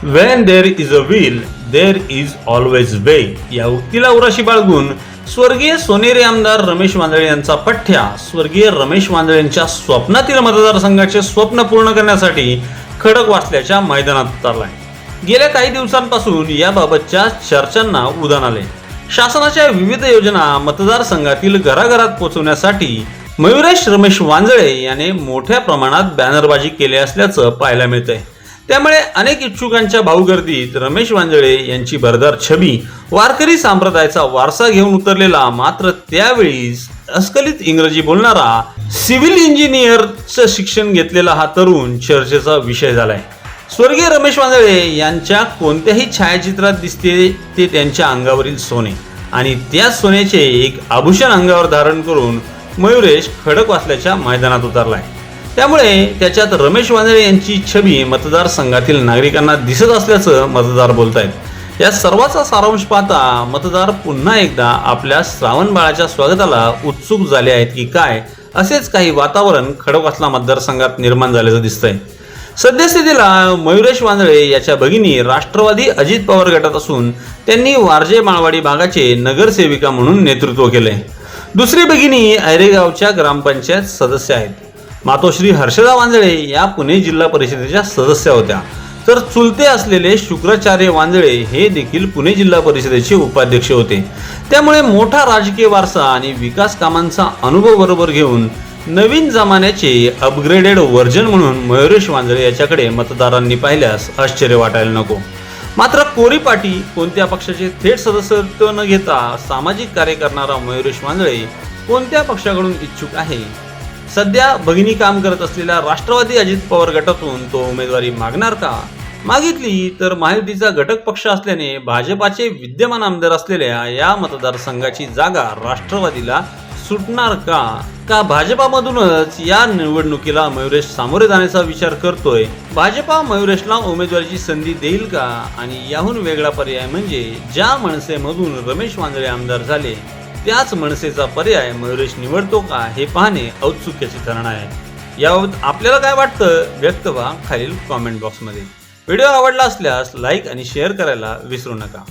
Wien there is a will there is always a way उक्तीला उराशी बाळगून स्वर्गीय सोनेरी आमदार रमेश वांजळे यांचा पठ्या स्वर्गीय रमेश वांजळे यांच्या स्वप्नातील मतदारसंघाचे स्वप्न पूर्ण करण्यासाठी खडकवासल्याच्या मैदानात उतरलाय. गेल्या काही दिवसांपासून याबाबतच्या चर्चांना उधाण आले. शासनाच्या विविध योजना मतदारसंघातील घराघरात पोहोचवण्यासाठी मयुरेश रमेश वांजळे याने मोठ्या प्रमाणात बॅनरबाजी केली असल्याचं पाहायला मिळतंय. त्यामुळे अनेक इच्छुकांच्या भाऊगर्दीत रमेश वांजळे यांची भरदार छबी वारकरी संप्रदायाचा वारसा घेऊन उतरलेला, मात्र त्यावेळी अस्खलित इंग्रजी बोलणारा सिव्हिल इंजिनियरचं शिक्षण घेतलेला हा तरुण चर्चेचा विषय झालाय. स्वर्गीय रमेश वांजळे यांच्या कोणत्याही छायाचित्रात दिसते ते त्यांच्या अंगावरील सोने आणि त्याच सोन्याचे एक आभूषण अंगावर धारण करून मयुरेश खडकवासल्याच्या मैदानात उतरलाय. त्यामुळे त्याच्यात रमेश वांजळे यांची छबी मतदारसंघातील नागरिकांना दिसत असल्याचं मतदार बोलतायत. या सर्वाचा सारांश पाहता मतदार पुन्हा एकदा आपल्या श्रावण बाळाच्या स्वागताला उत्सुक झाले आहेत की काय, असेच काही वातावरण खडकवासला मतदारसंघात निर्माण झाल्याचं दिसतंय. सद्यस्थितीला मयुरेश वांजळे याच्या भगिनी राष्ट्रवादी अजित पवार गटात असून त्यांनी वारजे माळवाडी भागाचे नगरसेविका म्हणून नेतृत्व केले. दुसरी भगिनी ऐरेगावच्या ग्रामपंचायत सदस्य आहेत. मातोश्री हर्षदा वांजळे या पुणे जिल्हा परिषदेच्या सदस्य होत्या, तर चुलते असलेले शुक्राचार्य वांजळे हे देखील पुणे जिल्हा परिषदेचे उपाध्यक्ष होते. त्यामुळे मोठा राजकीय वारसा आणि विकास कामांचा अनुभव बरोबर घेऊन नवीन जमान्याचे अपग्रेडेड व्हर्जन म्हणून मयुरेश वांजळे याच्याकडे मतदारांनी पाहिल्यास आश्चर्य वाटायला नको. मात्र कोरीपाटी कोणत्या पक्षाचे थेट सदस्यत्व न घेता सामाजिक कार्य करणारा मयुरेश वांजळे कोणत्या पक्षाकडून इच्छुक आहे? सध्या भगिनी काम करत असलेल्या राष्ट्रवादी अजित पवार गटातून तो उमेदवारी मागणार का? मागितली तर महायुतीचा घटक पक्ष असल्याने भाजपाचे विद्यमान आमदार असलेल्या या मतदारसंघाची जागा राष्ट्रवादीला सुटणार का? का भाजपामधूनच या निवडणुकीला मयुरेश सामोरे जाण्याचा विचार करतोय? भाजपा मयुरेशला उमेदवारीची संधी देईल का? आणि याहून वेगळा पर्याय म्हणजे ज्या मनसेमधून रमेश वांजळे आमदार झाले त्याच मनसेचा पर्याय मयुरेश निवडतो का, हे पाहणे औत्सुक्याचे ठरणार आहे. याबाबत आपल्याला काय वाटतं व्यक्त व्हा खालील कॉमेंट बॉक्समध्ये. व्हिडिओ आवडला असल्यास लाईक आणि शेअर करायला विसरू नका.